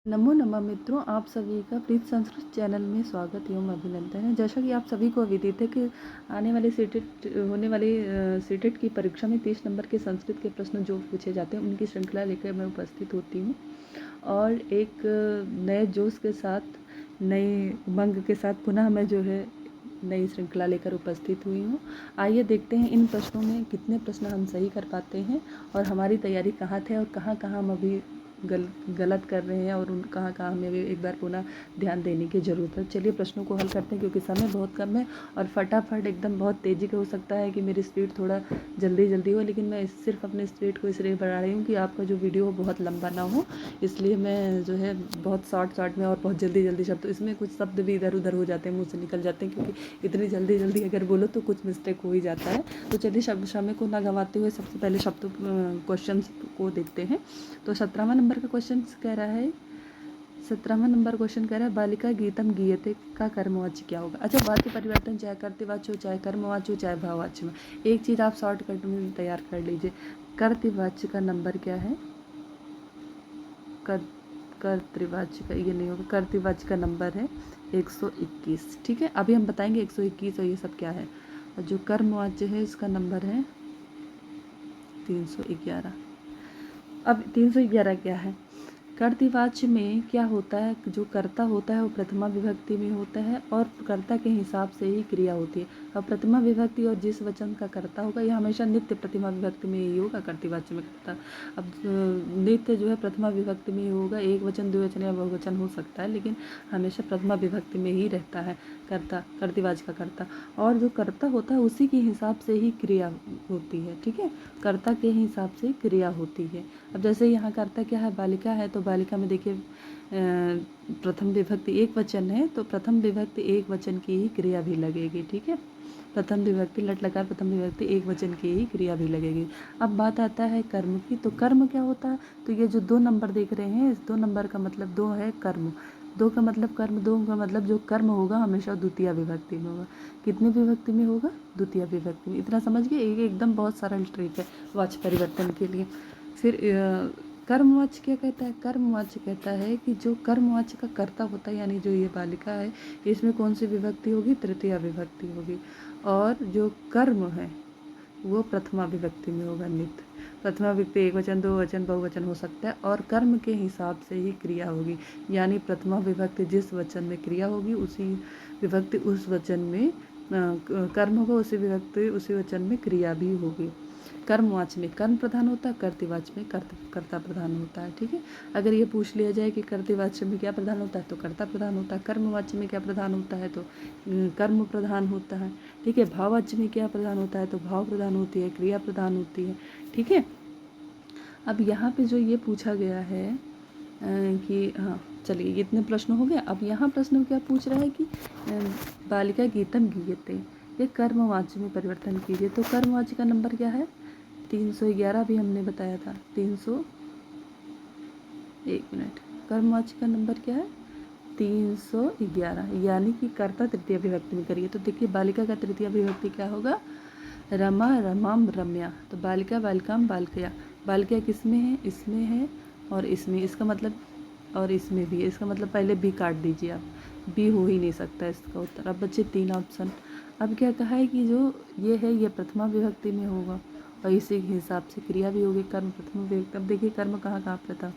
नमो नमः मित्रों, आप सभी का प्रीत संस्कृत चैनल में स्वागत एवं अभिनंदन है। जैसा कि आप सभी को विदित है कि आने वाले सीटेट होने वाली सीटेट की परीक्षा में 30 नंबर के संस्कृत के प्रश्न जो पूछे जाते हैं उनकी श्रृंखला लेकर मैं उपस्थित होती हूँ और एक नए जोश के साथ, नई उमंग के साथ पुनः मैं जो है नई श्रृंखला लेकर उपस्थित हुई हूँ। आइए देखते हैं इन प्रश्नों में कितने प्रश्न हम सही कर पाते हैं और हमारी तैयारी कहाँ थे और कहाँ कहाँ हम अभी गलत कर रहे हैं और उन कहाँ कहाँ हमें भी एक बार पुनः ध्यान देने की ज़रूरत है। चलिए प्रश्नों को हल करते हैं क्योंकि समय बहुत कम है और फटाफट एकदम बहुत तेज़ी का हो सकता है कि मेरी स्पीड थोड़ा जल्दी हो, लेकिन मैं सिर्फ अपने स्पीड को इसलिए बढ़ा रही हूँ कि आपका जो वीडियो हो बहुत लंबा ना हो, इसलिए मैं जो है बहुत शॉर्ट में और बहुत जल्दी शब्द, इसमें कुछ शब्द भी इधर उधर हो जाते हैं, मुँह से निकल जाते हैं क्योंकि इतनी जल्दी अगर बोलो तो कुछ मिस्टेक हो ही जाता है। तो चलिए समय को ना गंवाते हुए सबसे पहले शब्द क्वेश्चन को देखते हैं। तो 17वां नंबर का क्वेश्चन कह रहा है 17वां नंबर क्वेश्चन कह रहा है बालिका गीतम गीयते का कर्मवाच्य क्या होगा। अच्छा, वाक्य परिवर्तन चाहे कर्तवाच्य हो, चाहे कर्मवाच्य हो, चाहे भाववाच्य में, एक चीज़ आप शॉर्टकट में तैयार कर लीजिए। कर्तवाच्य का नंबर क्या है? कर्तवाच्य का ये नहीं होगा, कर्तवाच्य का नंबर है 121। ठीक है, अभी हम बताएंगे 121 और ये सब क्या है। और जो कर्मवाच्य है इसका नंबर है 311। अब 311 क्या है? कर्तवाच्य में क्या होता है, जो कर्ता होता है वो प्रथमा विभक्ति में होता है और कर्ता के हिसाब से ही क्रिया होती है। अब प्रथमा विभक्ति और जिस वचन का कर्ता होगा यह हमेशा नित्य प्रथमा विभक्ति में ही होगा, कर्तवाच्य में कर्ता। अब नित्य जो है प्रथमा विभक्ति में ही होगा, एक वचन द्विवचन या बहुवचन हो सकता है लेकिन हमेशा प्रथमा विभक्ति में ही रहता है कर्ता, कर्तवाच्य का कर्ता। और जो कर्ता होता है उसी के हिसाब से ही क्रिया होती है। ठीक है, कर्ता के हिसाब से क्रिया होती है। अब जैसे यहाँ कर्ता क्या है, बालिका है, तो बालिका में देखिए प्रथम विभक्ति एक वचन है तो प्रथम विभक्ति एक वचन की ही क्रिया भी लगेगी। ठीक है, प्रथम विभक्ति लट लकार प्रथम विभक्ति एक वचन की ही क्रिया भी लगेगी। अब बात आता है कर्म की, तो कर्म क्या होता है? तो ये जो 2 नंबर देख रहे हैं, इस 2 नंबर का मतलब 2 है कर्म। 2 का मतलब कर्म, 2 का मतलब जो कर्म होगा हमेशा द्वितीय विभक्ति में होगा। कितनी विभक्ति में होगा? द्वितीय विभक्ति में। इतना समझ गए, एकदम बहुत सरल ट्रिक है वाच्य परिवर्तन के लिए। फिर कर्मवाच्य क्या कहता है? कर्मवाच्य कहता है कि जो कर्मवाच्य का कर्ता होता है, यानी जो ये बालिका है, इसमें कौन सी विभक्ति होगी? तृतीया विभक्ति होगी। और जो कर्म है वो प्रथमा विभक्ति में होगा, नित्य। प्रथमा विभक्ति एक वचन, दो वचन, बहुवचन हो सकता है और कर्म के हिसाब से ही क्रिया होगी, यानी प्रथमा विभक्ति जिस वचन में क्रिया होगी उसी विभक्ति उस वचन में कर्म होगा, उसी विभक्ति उसी वचन में क्रिया भी होगी। कर्मवाच्य में कर्म प्रधान होता है, कर्तवाच्य में कर्ता प्रधान होता है। ठीक है, अगर ये पूछ लिया जाए कि कर्तवाच्य में क्या प्रधान होता है तो कर्ता प्रधान होता है, कर्मवाच्य में क्या प्रधान होता है तो कर्म प्रधान होता है। ठीक है, भाववाच्य में क्या प्रधान होता है तो भाव प्रधान होती है, क्रिया प्रधान होती है। ठीक है, अब यहाँ पे जो ये पूछा गया है कि हाँ चलिए इतने प्रश्न हो गए। अब यहाँ प्रश्न क्या पूछ रहा है कि बालिका गीतम गीयते, ये कर्मवाच्य में परिवर्तन कीजिए। तो कर्मवाच्य का नंबर क्या है? 311 भी हमने बताया था। 1 मिनट, कर्मवाच्य का नंबर क्या है? 311, यानी कि कर्ता तृतीय विभक्ति में करिए। तो देखिए बालिका का तृतीय विभक्ति क्या होगा? रमा रमाम रम्या। तो बालिका बालिकाम बालिकया, बालिका किस में है? इसमें है और इसमें, इसका मतलब और इसमें भी है, इसका मतलब पहले बी काट दीजिए आप, बी हो ही नहीं सकता इसका उत्तर। अब बच्चे 3 ऑप्शन। अब क्या कहा है कि जो ये है ये प्रथमा विभक्ति में होगा और इसी के हिसाब से क्रिया भी होगी, कर्म प्रथमा विभक्ति। अब देखिए कर्म कहाँ प्रथम,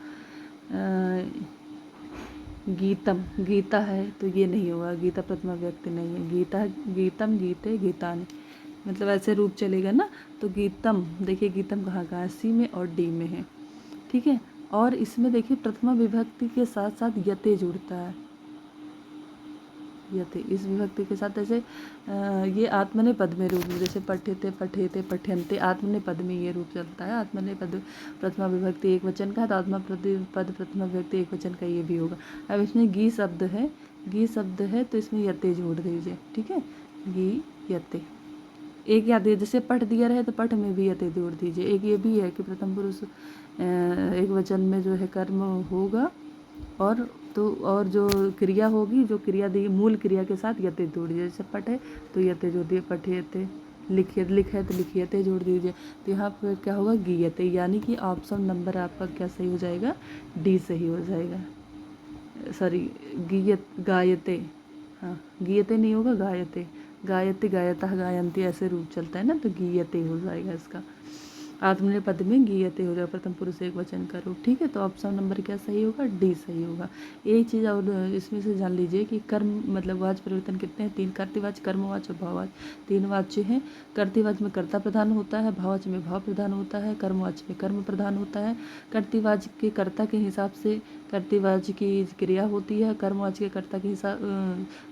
गीतम, गीता है तो ये नहीं होगा, गीता प्रथमा विभक्ति नहीं है। गीता, गीतम, गीते, गीतानि, मतलब ऐसे रूप चलेगा ना। तो गीतम, देखिए गीतम कहाँ है? सी में और डी में है। ठीक है, और इसमें देखिए प्रथमा विभक्ति के साथ साथ यते जुड़ता है, यते इस विभक्ति के साथ। जैसे ये आत्मनेपद में रूप में, जैसे पठ्यते, पठेते, पठ्यन्ते, आत्मनेपद में ये रूप चलता है। आत्मनेपद प्रथमा विभक्ति एक वचन का है तो आत्मपद प्रथमा विभक्ति एक वचन का ये भी होगा। अब इसमें गी शब्द है, गी शब्द है तो इसमें यते जोड़ दीजिए। ठीक है, गी यते, एक याद है जैसे पठ दिया रहे तो पठ में भी यते जोड़ दीजिए। एक ये भी है कि प्रथम पुरुष एक वचन में जो है कर्म होगा और जो क्रिया होगी, जो क्रिया दी मूल क्रिया के साथ यते जोड़ दीजिए। जैसे पठ है तो यते जोड़ दिए, पठेते, लिखे है तो लिखियते जोड़ दीजिए। तो यहाँ पर क्या होगा? गीयते, यानी कि ऑप्शन नंबर आपका क्या सही हो जाएगा? डी सही हो जाएगा। सॉरी, गायते, हाँ गीयते नहीं होगा, गायते, गायते गायतः गायन्ति ऐसे रूप चलता है ना, तो गीयते हो जाएगा इसका। आत्मनेपद में गीयते हो जाएगा, प्रथम पुरुष एक वचन का रूप। ठीक है, तो ऑप्शन नंबर क्या सही होगा, डी सही होगा। एक चीज़ और इसमें से जान लीजिए कि कर्म मतलब वाच्य परिवर्तन कितने हैं, 3, कर्तृवाच्य, कर्मवाच्य और भाववाच्य, 3 वाच्य हैं। कर्तृवाच्य में कर्ता प्रधान होता है, भाववाच्य में भाव प्रधान होता है, कर्मवाच्य में कर्म प्रधान होता है। कर्तृवाच्य के कर्ता के हिसाब से कर्तृवाच्य की क्रिया होती है, कर्मवाच्य के कर्ता के हिसाब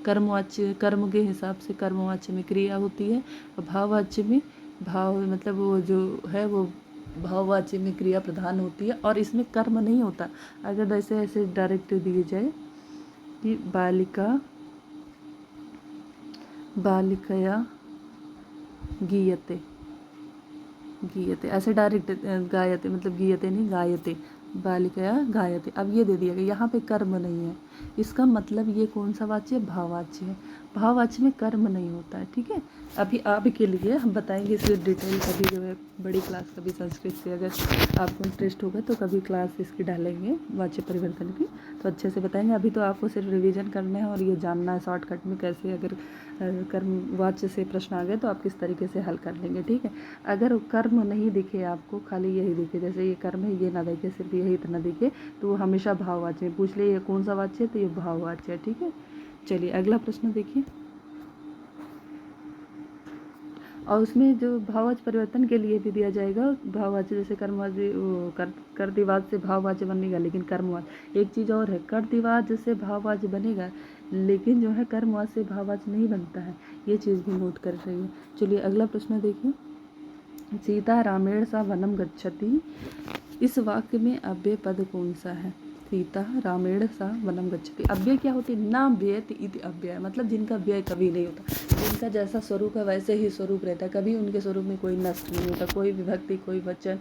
कर्मवाच्य कर्म के हिसाब से कर्मवाच्य में क्रिया होती है, और भाववाच्य में भाव मतलब वो जो है वो भाववाच्य में क्रिया प्रधान होती है, और इसमें कर्म नहीं होता। अगर ऐसे ऐसे डायरेक्ट दिए जाए कि बालिकया गीयते, गीयते ऐसे डायरेक्ट गायते मतलब गीयते नहीं गायते, बालिकया गायते। अब ये दे दिया गया, यहाँ पे कर्म नहीं है, इसका मतलब ये कौन सा वाच्य है, भाववाच्य है। भाववाच्य में कर्म नहीं होता है। ठीक है, अभी आपके लिए हम बताएंगे इसके डिटेल, कभी जो है बड़ी क्लास, कभी संस्कृत से अगर आपको इंटरेस्ट होगा तो कभी क्लास इसकी डालेंगे वाच्य परिवर्तन की, तो अच्छे से बताएंगे। अभी तो आपको सिर्फ रिवीजन करना है और ये जानना है शॉर्टकट में कैसे अगर कर्म वाच्य से प्रश्न आ गए तो आप किस तरीके से हल कर लेंगे। ठीक है, अगर कर्म नहीं दिखे आपको, खाली यही दिखे, जैसे ये कर्म है ये ना दिखे, सिर्फ यही इतना दिखे, तो वो हमेशा भाववाच्य है। पूछ ले ये कौन सा वाच्य है, तो ये भाववाच्य है। ठीक है, चलिए अगला प्रश्न देखिए। और उसमें जो भाववाच्य परिवर्तन के लिए भी दिया जाएगा, भाववाच्य जैसे कर्मवाच्य कर्तृवाच्य से भाववाच्य बनेगा, लेकिन कर्मवाच्य। एक चीज़ और है, कर्तृवाच्य से भाववाच्य बनेगा, लेकिन जो है कर्मवाच्य से भाववाच्य नहीं बनता है, ये चीज़ भी नोट कर रही है। चलिए अगला प्रश्न देखिए। सीता रामेण सा वनम गच्छति, इस वाक्य में अव्यय पद कौन सा है। सीता रामेण सा वनम गच्छति, अव्यय क्या होती है, ना व्ययति इति अव्यय, मतलब जिनका व्यय कभी नहीं होता, जिनका जैसा स्वरूप है वैसे ही स्वरूप रहता है, कभी उनके स्वरूप में कोई नष्ट नहीं होता, कोई विभक्ति, कोई वचन,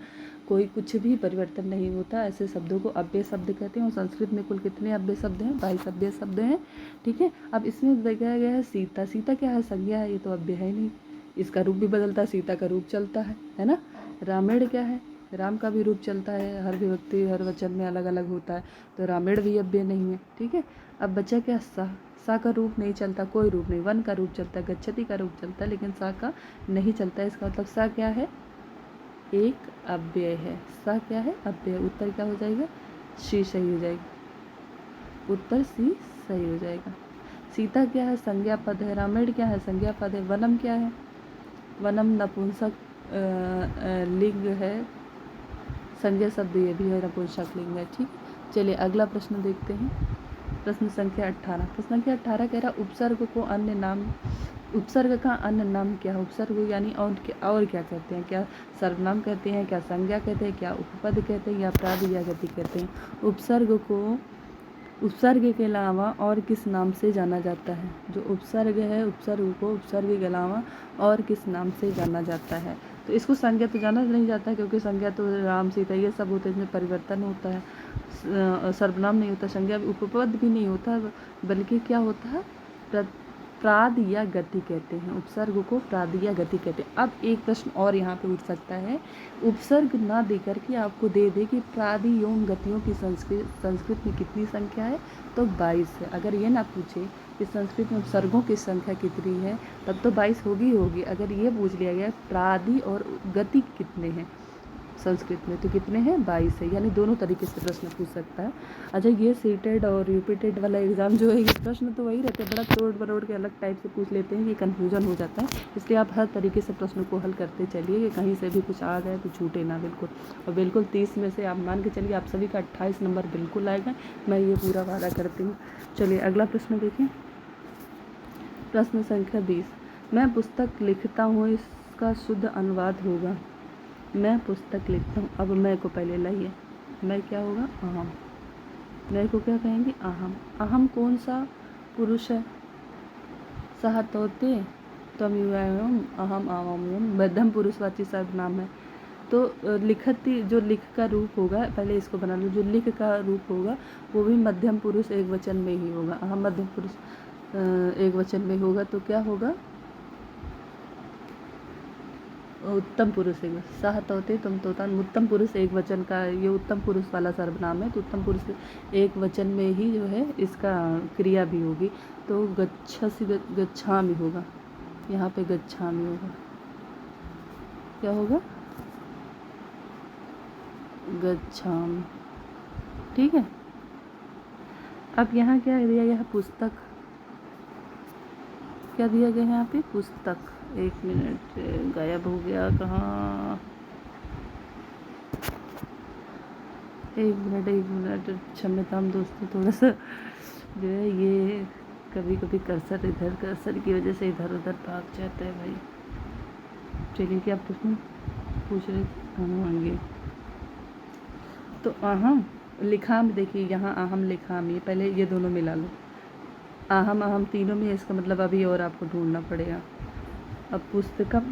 कोई कुछ भी परिवर्तन नहीं होता, ऐसे शब्दों को अव्यय शब्द कहते हैं। और संस्कृत में कुल कितने अव्यय शब्द हैं, 22 अव्यय शब्द हैं। ठीक है, अब इसमें दिखाया गया है सीता, सीता क्या है, संज्ञा है, ये तो अव्यय है नहीं, इसका रूप भी बदलता है, सीता का रूप चलता है ना। रामेण क्या है, राम का भी रूप चलता है, हर विभक्ति हर वचन में अलग अलग होता है, तो रामेण भी अव्यय नहीं है। ठीक है, अब बचा क्या, सा, सा का रूप नहीं चलता, कोई रूप नहीं, वन का रूप चलता है, गच्छति का रूप चलता है, लेकिन सा का नहीं चलता है। इसका मतलब सा क्या है, एक अव्यय है। सा क्या है, अव्यय। उत्तर क्या हो जाएगा, सी सही हो जाएगा, उत्तर सी सही हो जाएगा। सीता क्या है, संज्ञा पद है, रामेण क्या है, संज्ञा पद है, वनम क्या है, वनम नपुंसक लिंग है, संज्ञा शब्द ये भी है, नपुंसक लिंग है। ठीक, चलिए अगला प्रश्न देखते हैं। प्रश्न संख्या 18, प्रश्न संख्या 18 कह रहा उपसर्ग को अन्य नाम, उपसर्ग का अन्य नाम क्या है। उपसर्ग यानी और क्या कहते हैं, क्या सर्वनाम कहते हैं, क्या संज्ञा कहते हैं, क्या उपपद कहते हैं, या प्रादि या गति कहते हैं। उपसर्ग को उपसर्ग के अलावा और किस नाम से जाना जाता है, जो उपसर्ग है उपसर्ग को उपसर्ग के अलावा और किस नाम से जाना जाता है। तो इसको संज्ञा तो जाना नहीं जाता है, क्योंकि संज्ञा तो राम सीता ये सब होते हैं, इसमें परिवर्तन होता है, सर्वनाम नहीं होता, संज्ञा उपपद भी नहीं होता, बल्कि क्या होता है, प्राद या गति कहते हैं। उपसर्ग को प्राद या गति कहते हैं। अब एक प्रश्न और यहाँ पे उठ सकता है, उपसर्ग ना देकर के आपको दे दे कि प्रादि एवं गतियों की संस्कृत में कितनी संख्या है, तो 22 है। अगर ये ना पूछे कि संस्कृत में उपसर्गों की संख्या कितनी है, तब तो 22 होगी। अगर ये पूछ लिया गया प्रादि और गति कितने हैं संस्कृत में, तो कितने हैं, 22 है। यानी दोनों तरीके से प्रश्न पूछ सकता है। अच्छा, ये सीटेड और रिपीटेड वाला एग्ज़ाम जो है, ये प्रश्न तो वही रहते हैं, बड़ा तोड़ मरोड़ के अलग टाइप से पूछ लेते हैं, ये कन्फ्यूजन हो जाता है। इसलिए आप हर तरीके से प्रश्न को हल करते चलिए, कि कहीं से भी कुछ आ गए तो छूटे ना बिल्कुल। और बिल्कुल 30 में से आप मान के चलिए आप सभी का 28 नंबर बिल्कुल आएगा, मैं ये पूरा वादा करती हूँ। चलिए अगला प्रश्न देखिए। प्रश्न संख्या 20, मैं पुस्तक लिखता हूँ, इसका शुद्ध अनुवाद होगा। मैं पुस्तक लिखता हूँ, अब मैं को पहले लाइए, मैं क्या होगा, अहम। मैं को क्या कहेंगे, अहम। अहम कौन सा पुरुष है, सह तोते तमयुम अहम आवम, मध्यम पुरुषवाची सर्वनाम है। तो लिखती जो लिख का रूप होगा, पहले इसको बना लो, जो लिख का रूप होगा वो भी मध्यम पुरुष एक वचन में ही होगा। अहम मध्यम पुरुष एक वचन में होगा, तो क्या होगा, उत्तम पुरुष एक सह तोते तुम तोता, उत्तम पुरुष एक वचन का, ये उत्तम पुरुष वाला सर्वनाम है, तो उत्तम पुरुष एक वचन में ही जो है इसका क्रिया भी होगी, तो गच्छसि गच्छामि होगा, यहाँ पे गच्छामि होगा, क्या होगा, गच्छामि। ठीक है, अब यहाँ क्या दिया गया है, पुस्तक, क्या दिया गया है यहाँ पे, पुस्तक। एक मिनट, गायब हो गया कहाँ, एक मिनट, क्षम्यताम दोस्तों, थोड़ा सा जो है ये कभी कभी कर्सर की वजह से इधर उधर भाग जाता है भाई। चलिए, क्या प्रश्न पूछ रहे होंगे, तो अहम लिखाम, देखिए यहाँ अहम लिखाम, ये पहले ये दोनों मिला लो, अहम अहम तीनों में, इसका मतलब अभी और आपको ढूंढना पड़ेगा। अब पुस्तकम,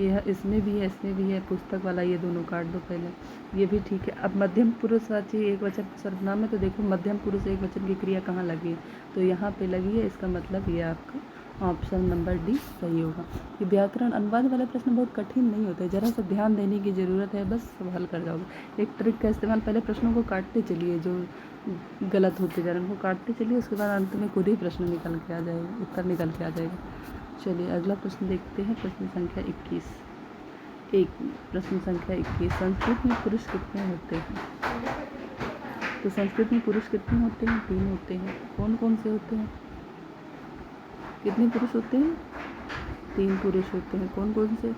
यह इसमें भी है, इसमें भी है, पुस्तक वाला ये दोनों काट दो पहले, ये भी ठीक है। अब मध्यम पुरुषवाची एक वचन सर्वनाम है, तो देखो मध्यम पुरुष एक वचन की क्रिया कहाँ लगी है, तो यहाँ पे लगी है, इसका मतलब ये आपका ऑप्शन नंबर डी सही होगा। ये व्याकरण अनुवाद वाले प्रश्न बहुत कठिन नहीं होते, ज़रा सा ध्यान देने की ज़रूरत है, बस सब हल कर जाओगे। एक ट्रिक का इस्तेमाल, पहले प्रश्नों को काटते चलिए, जो गलत होते जा रहे हैं उनको काटते चलिए, उसके बाद अंत में खुद ही प्रश्न निकल के आ जाएगा, उत्तर निकल के आ जाएगा। चलिए अगला प्रश्न देखते हैं, प्रश्न संख्या 21। प्रश्न संख्या 21, संस्कृत में पुरुष कितने होते हैं, तो संस्कृत में पुरुष कितने होते हैं, 3 होते हैं। कौन कौन से होते हैं, कितने पुरुष होते हैं, 3 पुरुष होते हैं। कौन कौन से,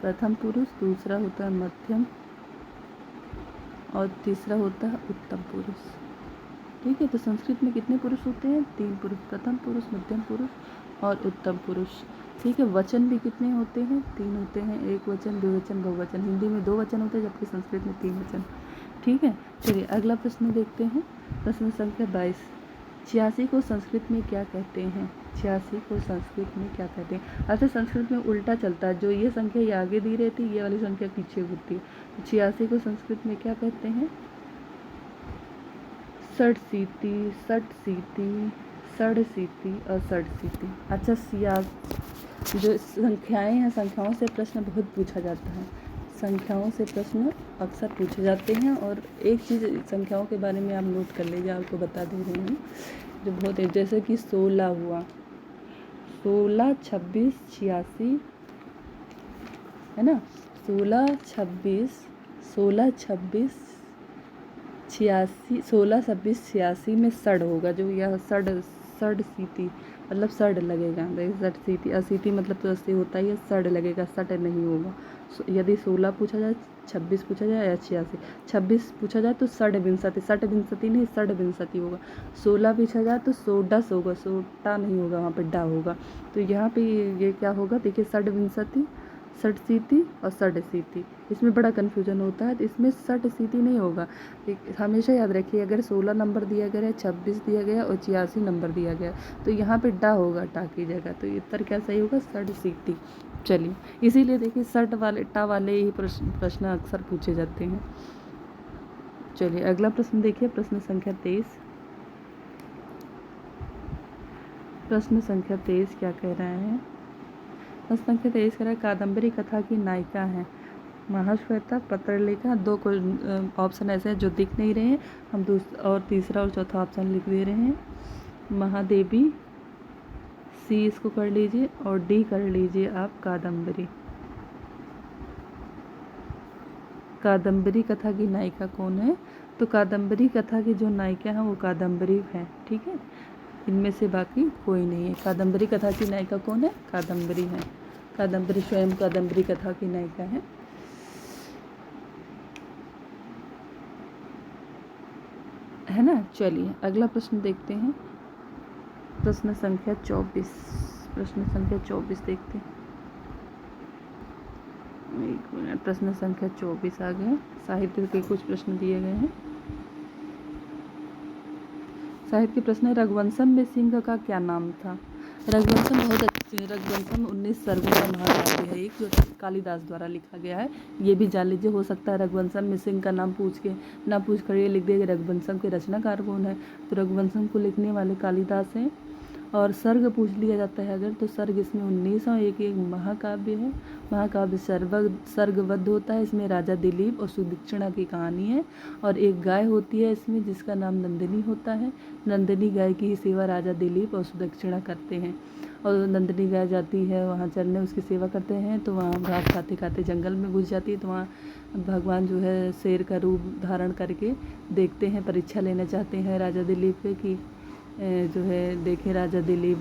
प्रथम पुरुष, दूसरा होता है मध्यम, और तीसरा होता है उत्तम पुरुष। ठीक है, तो संस्कृत में कितने पुरुष होते हैं, 3 पुरुष, प्रथम पुरुष, मध्यम पुरुष और उत्तम पुरुष। ठीक है, वचन भी कितने होते हैं, 3 होते हैं, एक वचन, द्विवचन, बहुवचन। हिंदी में 2 वचन होते हैं, जबकि संस्कृत में 3 वचन। ठीक है, चलिए अगला प्रश्न देखते हैं, प्रश्न संख्या 22, 86 को संस्कृत में क्या कहते हैं, 86 को संस्कृत में क्या कहते हैं। अच्छा, संस्कृत में उल्टा चलता है, जो ये संख्या ये आगे दी रहती है, ये वाली संख्या पीछे होती है। 86 को संस्कृत में क्या कहते हैं, षडशीति, षडशीति और षडशीति। अच्छा, जो संख्याएं हैं, संख्याओं से प्रश्न बहुत पूछा जाता है, संख्याओं से प्रश्न अक्सर पूछे जाते हैं। और एक चीज़ संख्याओं के बारे में आप नोट कर लीजिए, आपको बता दे रहे हैं जो बहुत है, जैसे कि 16 हुआ, 16, 26, 86 है ना, 16, 26, 86, 16, 26, 86 में सड़ होगा, जो यह षडशीति मतलब सड़ लगेगा, षडशीति, अशीति मतलब तो 80 होता है, सड़ लगेगा, सट नहीं होगा। यदि 16 पूछा जाए, 26 पूछा जाए या 86, 26 पूछा जाए तो षडविंशति, षडविंशति नहीं षडविंशति होगा। 16 पूछा जाए तो सोडस होगा, सोटा नहीं होगा, वहाँ पे डा होगा। तो यहाँ पे ये क्या होगा, देखिए षडविंशति, षडशीति और षडशीति, इसमें बड़ा कन्फ्यूजन होता है, तो इसमें षडशीति नहीं होगा। हमेशा याद रखिए, अगर 16 नंबर दिया गया है, 26 दिया गया और 86 नंबर दिया गया, तो यहाँ पे डा होगा, टा की जगह, तो उत्तर क्या सही होगा, षडशीति। चलिए, इसीलिए देखिए षड वाले, टा वाले ही प्रश्न अक्सर पूछे जाते हैं। चलिए अगला प्रश्न देखिए, प्रश्न संख्या 23। प्रश्न संख्या 23 क्या कह रहा है, प्रश्न संख्या 23 कह रहा है, कादम्बरी कथा की नायिका है महाश्वेता, पत्रलेखा। 2 ऑप्शन ऐसे हैं जो दिख नहीं रहे हैं, हम और तीसरा और चौथा ऑप्शन लिख दे रहे हैं, महादेवी, सी इसको कर लीजिए और डी कर लीजिए आप कादम्बरी। कादम्बरी कथा की नायिका कौन है, तो कादम्बरी कथा की जो नायिका है वो कादम्बरी है। ठीक है, इनमें से बाकी कोई नहीं है। कादम्बरी कथा की नायिका कौन है, कादम्बरी है, कादम्बरी स्वयं कादम्बरी कथा की नायिका है ना। चलिए अगला प्रश्न देखते हैं, प्रश्न संख्या 24। प्रश्न संख्या 24 देखते हैं, एक मिनट, प्रश्न संख्या 24 आ गए। साहित्य के कुछ प्रश्न दिए गए हैं। साहित्य प्रश्न है, रघुवंशम में सिंह का क्या नाम था। रघुवंशम बहुत अच्छे, रघुवंशम 19 सर्गों का महाकाव्य है एक, जो कालिदास द्वारा लिखा गया है। ये भी जान लीजिए, हो सकता है रघुवंशम में सिंह का नाम पूछ कर ये लिख दिया कि रघुवंशम के रचनाकार कौन है, तो रघुवंशम को लिखने वाले कालिदास हैं। और सर्ग पूछ लिया जाता है अगर, तो सर्ग इसमें 19 और एक महाकाव्य है। महाकाव्य सर्गबद्ध होता है। इसमें राजा दिलीप और सुदक्षिणा की कहानी है। और एक गाय होती है इसमें जिसका नाम नंदिनी होता है। नंदिनी गाय की ही सेवा राजा दिलीप और सुदक्षिणा करते हैं। और नंदिनी गाय जाती है वहाँ चरने, उसकी सेवा करते हैं, तो वहाँ घास खाते खाते जंगल में घुस जाती है। तो वहाँ भगवान जो है शेर का रूप धारण करके देखते हैं, परीक्षा लेना चाहते हैं राजा दिलीप पे कि जो है देखें राजा दिलीप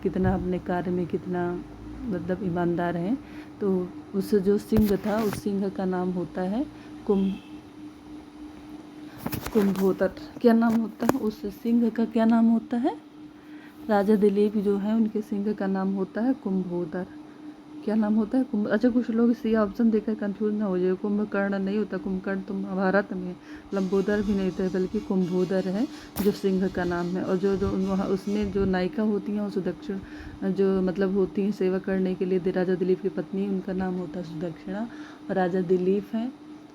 कितना अपने कार्य में कितना मतलब ईमानदार हैं। तो उस जो सिंह था, उस सिंह का नाम होता है कुंभोदर। क्या नाम होता है उस सिंह का? क्या नाम होता है? राजा दिलीप जो है उनके सिंह का नाम होता है कुंभोदर। क्या नाम होता है? कुंभ। अच्छा, कुछ लोग इसी ऑप्शन देखकर कंफ्यूज ना हो जाए। कुंभकर्ण नहीं होता, कुंभकर्ण तो महाभारत में। लंबोदर भी नहीं थे बल्कि कुंभोदर है जो सिंह का नाम है। और जो जो वहाँ उसमें जो नायिका होती हैं वो सुदक्षिणा, जो मतलब होती हैं सेवा करने के लिए राजा दिलीप की पत्नी, उनका नाम होता है सुदक्षिणा। और राजा दिलीप हैं।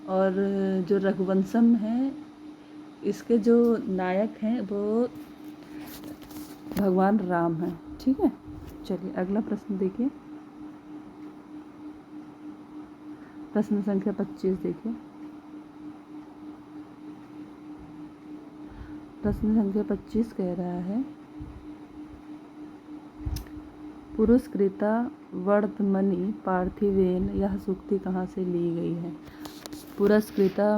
और जो रघुवंशम है, इसके जो नायक हैं वो भगवान राम हैं। ठीक है, चलिए अगला प्रश्न देखिए। प्रश्न संख्या 25 देखिए। प्रश्न संख्या 25 कह रहा है, पुरस्कृता वर्तमनि पार्थिवेन, यह सूक्ति कहाँ से ली गई है? पुरस्कृता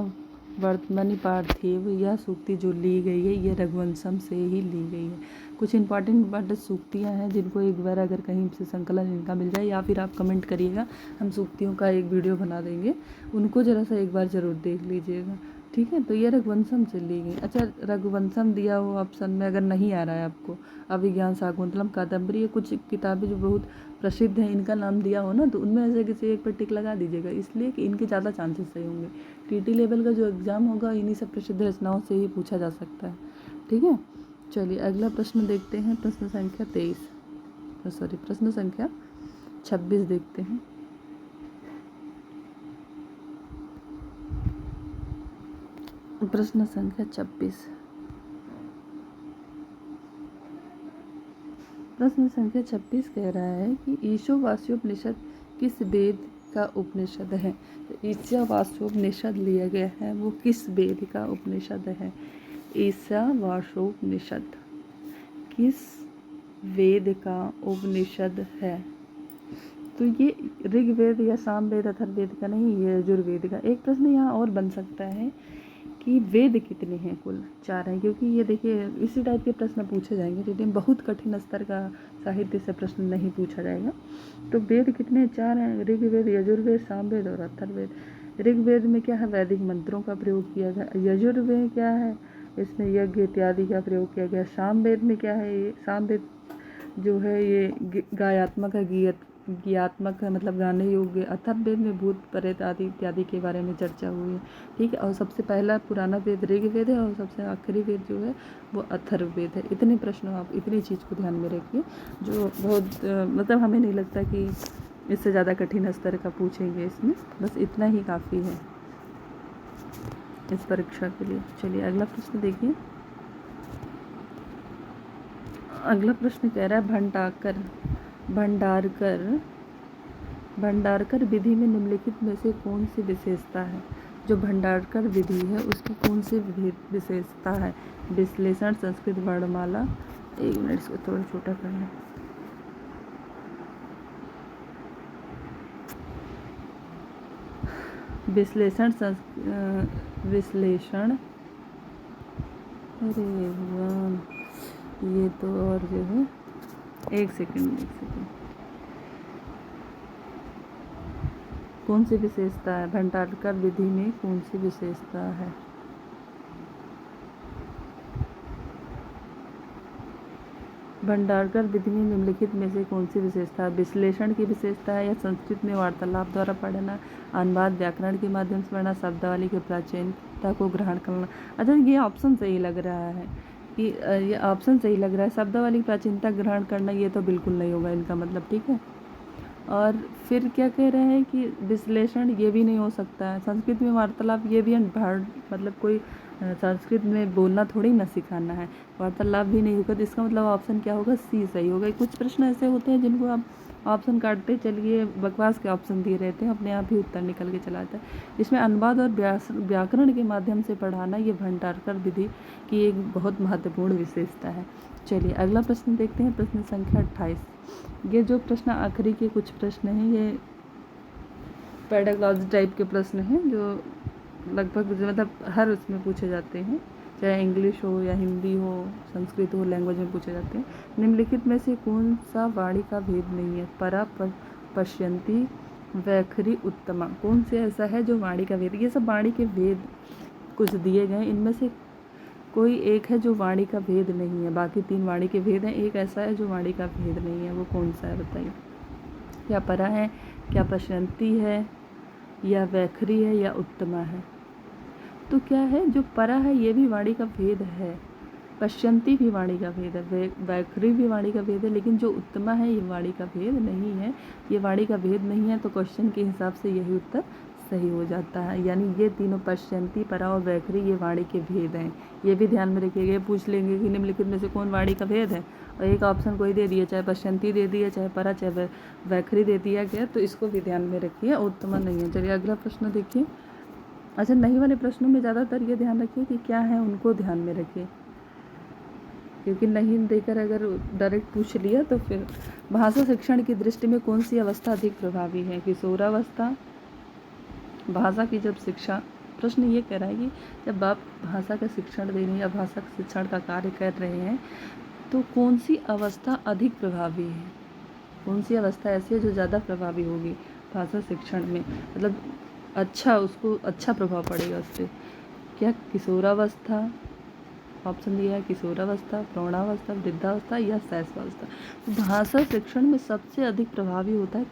वर्तमनि पार्थिव, यह सूक्ति जो ली गई है ये रघुवंशम से ही ली गई है। कुछ इंपॉर्टेंट सूक्तियाँ हैं जिनको एक बार अगर कहीं से संकलन इनका मिल जाए या फिर आप कमेंट करिएगा, हम सूक्तियों का एक वीडियो बना देंगे, उनको ज़रा सा एक बार ज़रूर देख लीजिएगा। ठीक है, तो ये रघुवंशम से ली गई। अच्छा, रघुवंशम दिया हो ऑप्शन में अगर नहीं आ रहा है आपको, अभिज्ञान शाकुंतलम कादम्बरी, ये कुछ किताबें जो बहुत प्रसिद्ध हैं इनका नाम दिया हो ना, तो उनमें से किसी एक पर टिक लगा दीजिएगा, इसलिए कि इनके ज़्यादा चांसेस सही होंगे। टीटी लेवल का जो एग्ज़ाम होगा इन्हीं सब प्रसिद्ध रचनाओं से ही पूछा जा सकता है। ठीक है, चलिए अगला प्रश्न देखते हैं। प्रश्न संख्या 26 देखते हैं। प्रश्न संख्या 26। प्रश्न संख्या 26 कह रहा है कि ईशावास्योपनिषद किस वेद का उपनिषद है? तो ईशावास्योपनिषद लिया गया है, वो किस वेद का उपनिषद है? ईशावास्योपनिषद किस वेद का उपनिषद है? तो ये ऋग्वेद या सामवेद अथर्ववेद का नहीं, ये यजुर्वेद का। एक प्रश्न यहाँ और बन सकता है कि वेद कितने हैं? कुल 4 हैं, क्योंकि ये देखिए इसी टाइप के प्रश्न पूछे जाएंगे, लेकिन बहुत कठिन स्तर का साहित्य से प्रश्न नहीं पूछा जाएगा। तो वेद कितने? 4 हैं, ऋग्वेद, यजुर्वेद, सामवेद और अथर्ववेद। ऋग्वेद में क्या है? वैदिक मंत्रों का प्रयोग किया गया। यजुर्वेद क्या है? इसमें यज्ञ इत्यादि का प्रयोग किया गया। सामवेद में क्या है? ये सामवेद जो है ये गायात्मक है, गीयात्मक है, मतलब गाने योग्य। अथर्ववेद में भूत प्रेत आदि इत्यादि के बारे में चर्चा हुई है। ठीक है, और सबसे पहला पुराना वेद ऋग्वेद है और सबसे आखिरी वेद जो है वो अथर्ववेद है। इतने प्रश्न आप इतनी चीज़ को ध्यान में रखिए, जो बहुत मतलब हमें नहीं लगता कि इससे ज़्यादा कठिन स्तर का पूछेंगे इसमें, बस इतना ही काफ़ी है इस परीक्षा के लिए। चलिए अगला प्रश्न देखिए। अगला प्रश्न कह रहा है भंडारकर विधि में निम्नलिखित में से कौन सी विशेषता है? जो भंडारकर विधि है उसकी कौन सी विशेषता है? विश्लेषण, संस्कृत वर्णमाला। एक मिनट, इसको थोड़ा छोटा करना। विश्लेषण, अरे भगवान, ये तो और जो है एक सेकंड कौन सी विशेषता है? भंडारकर विधि में कौन सी विशेषता है? भंडारकर विधि में निम्नलिखित में से कौन सी विशेषता है? विश्लेषण की विशेषता है, या संस्कृत में वार्तालाप द्वारा पढ़ना, अनुवाद व्याकरण के माध्यम से पढ़ना, शब्दावली की प्राचीनता को ग्रहण करना। अच्छा, ये ऑप्शन सही लग रहा है कि ये ऑप्शन सही लग रहा है, शब्दावली की प्राचीनता ग्रहण करना, ये तो बिल्कुल नहीं होगा इनका मतलब। ठीक है, और फिर क्या कह रहे हैं कि विश्लेषण, ये भी नहीं हो सकता है। संस्कृत में वार्तालाप, ये भी मतलब कोई संस्कृत में बोलना थोड़ी ना सिखाना है, वार्तालाप भी नहीं होगा। तो इसका मतलब ऑप्शन क्या होगा, सी सही होगा। कुछ प्रश्न ऐसे होते हैं जिनको आप ऑप्शन काटते चलिए, बकवास के ऑप्शन दिए रहते हैं, अपने आप ही उत्तर निकल के चला आता है। इसमें अनुवाद और व्याकरण के माध्यम से पढ़ाना, ये भंडारकर विधि की एक बहुत महत्वपूर्ण विशेषता है। चलिए अगला प्रश्न देखते हैं, प्रश्न संख्या 28। ये जो प्रश्न आखिरी के कुछ प्रश्न हैं, ये पैडागॉजी टाइप के प्रश्न हैं जो लगभग मतलब हर उसमें पूछे जाते हैं, चाहे इंग्लिश हो या हिंदी हो, संस्कृत हो, लैंग्वेज में पूछे जाते हैं। निम्नलिखित में से कौन सा वाणी का भेद नहीं है, परा, पश्यंती, वैखरी, उत्तमा। कौन से ऐसा है जो वाणी का भेद, ये सब वाणी के भेद कुछ दिए गए, इनमें से कोई एक है जो वाणी का भेद नहीं है। बाकी 3 वाणी के भेद हैं, एक ऐसा है जो वाणी का भेद नहीं है, वो कौन सा है बताइए। क्या परा है, क्या पश्यंती है, या वैखरी है, या उत्तमा है। तो क्या है, जो परा है ये भी वाणी का भेद है, पश्यंती भी वाणी का भेद है, वैखरी भी वाणी का भेद है, लेकिन जो उत्तमा है ये वाणी का भेद नहीं है। ये वाणी का भेद नहीं है, तो क्वेश्चन के हिसाब से यही उत्तर सही हो जाता है। यानी ये तीनों पश्यंती, परा और वैखरी ये वाणी के भेद हैं। ये भी ध्यान में रखिएगा, पूछ लेंगे कि निम्नलिखित में से कौन वाणी का भेद है, और एक ऑप्शन कोई दे दिया, चाहे पश्यंती दे दिया, चाहे परा, चाहे वैखरी दे दिया गया, तो इसको भी ध्यान में रखिए, उत्तमा नहीं है। चलिए अगला प्रश्न देखिए। अच्छा, नहीं वाले प्रश्नों में ज़्यादातर ये ध्यान रखिए कि क्या है उनको ध्यान में रखिए, क्योंकि नहीं देकर अगर डायरेक्ट पूछ लिया तो फिर। भाषा शिक्षण की दृष्टि में कौन सी अवस्था अधिक प्रभावी है, किशोरावस्था। भाषा की जब शिक्षा, प्रश्न ये कह रहा है कि जब आप भाषा का शिक्षण दे रहे हैं या भाषा शिक्षण का कार्य कर रहे हैं, तो कौन सी अवस्था अधिक प्रभावी है, कौन सी अवस्था ऐसी है जो ज़्यादा प्रभावी होगी भाषा शिक्षण में, मतलब अच्छा, उसको अच्छा प्रभाव पड़ेगा उससे। क्या किशोरावस्था, ऑप्शन दिया है किशोरावस्था, प्रौढ़ावस्था, वृद्धावस्था या शैशवावस्था। तो भाषा शिक्षण में सबसे अधिक प्रभावी होता है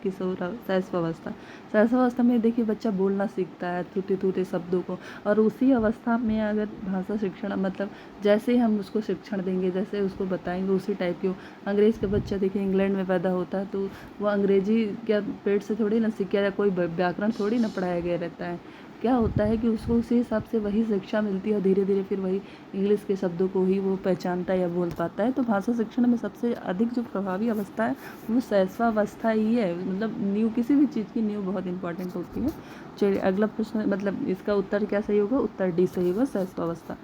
शैशवावस्था। शैशवावस्था में देखिए बच्चा बोलना सीखता है टूटे टूटे शब्दों को, और उसी अवस्था में अगर भाषा शिक्षण मतलब जैसे ही हम उसको शिक्षण देंगे, जैसे उसको बताएंगे उसी टाइप की। अंग्रेज़ का बच्चा देखिए इंग्लैंड में पैदा होता है, तो वो अंग्रेजी क्या पेट से थोड़ी ना सीख गया, कोई व्याकरण थोड़ी ना पढ़ाया गया रहता है। क्या होता है कि उसको उसी हिसाब से वही शिक्षा मिलती है, और धीरे धीरे फिर वही इंग्लिश के शब्दों को ही वो पहचानता है या बोल पाता है। तो भाषा शिक्षण में सबसे अधिक जो प्रभावी अवस्था है वो शैशवावस्था ही है। मतलब नींव, किसी भी चीज़ की नींव बहुत इंपॉर्टेंट होती है। चलिए अगला प्रश्न, मतलब इसका उत्तर क्या सही होगा, उत्तर डी सही होगा, शैशवावस्था।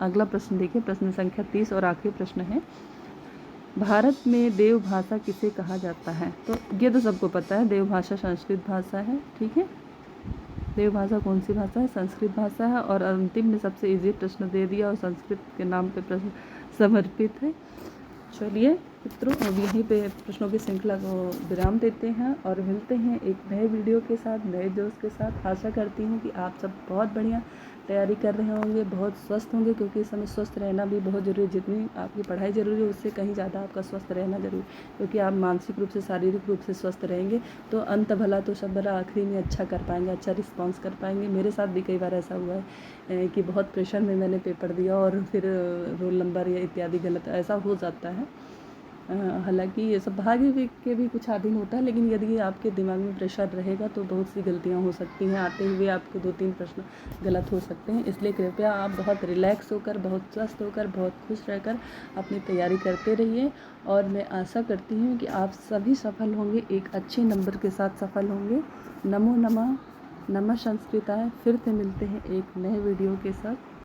अगला प्रश्न देखिए, प्रश्न संख्या 30 और आखिरी प्रश्न है, भारत में देवभाषा किसे कहा जाता है। तो ये तो सबको पता है, देवभाषा संस्कृत भाषा है, ठीक है। देवभाषा कौन सी भाषा है, संस्कृत भाषा है। और अंतिम में सबसे इजी प्रश्न दे दिया, और संस्कृत के नाम पे प्रश्न समर्पित है। चलिए मित्रों, अब यहीं पे प्रश्नों की श्रृंखला को विराम देते हैं और मिलते हैं एक नए वीडियो के साथ, नए जोश के साथ। आशा करती हूँ कि आप सब बहुत बढ़िया तैयारी कर रहे होंगे, बहुत स्वस्थ होंगे, क्योंकि इस समय स्वस्थ रहना भी बहुत ज़रूरी है। जितनी आपकी पढ़ाई ज़रूरी है उससे कहीं ज़्यादा आपका स्वस्थ रहना ज़रूरी, क्योंकि आप मानसिक रूप से, शारीरिक रूप से स्वस्थ रहेंगे तो अंत भला तो सब भला, आखिरी में अच्छा कर पाएंगे, अच्छा रिस्पॉन्स कर पाएंगे। मेरे साथ भी कई बार ऐसा हुआ है कि बहुत प्रेशर में मैंने पेपर दिया और फिर रोल नंबर या इत्यादि गलत ऐसा हो जाता है। हालांकि ये सब भाग्य के भी कुछ अधीन होता है, लेकिन यदि आपके दिमाग में प्रेशर रहेगा तो बहुत सी गलतियां हो सकती हैं, आते हुए आपको 2-3 प्रश्न गलत हो सकते हैं। इसलिए कृपया आप बहुत रिलैक्स होकर, बहुत स्वस्थ होकर, बहुत खुश रहकर अपनी तैयारी करते रहिए, और मैं आशा करती हूँ कि आप सभी सफल होंगे, एक अच्छे नंबर के साथ सफल होंगे। नमो नमः, नमः संस्कृताय। फिर से मिलते हैं एक नए वीडियो के साथ।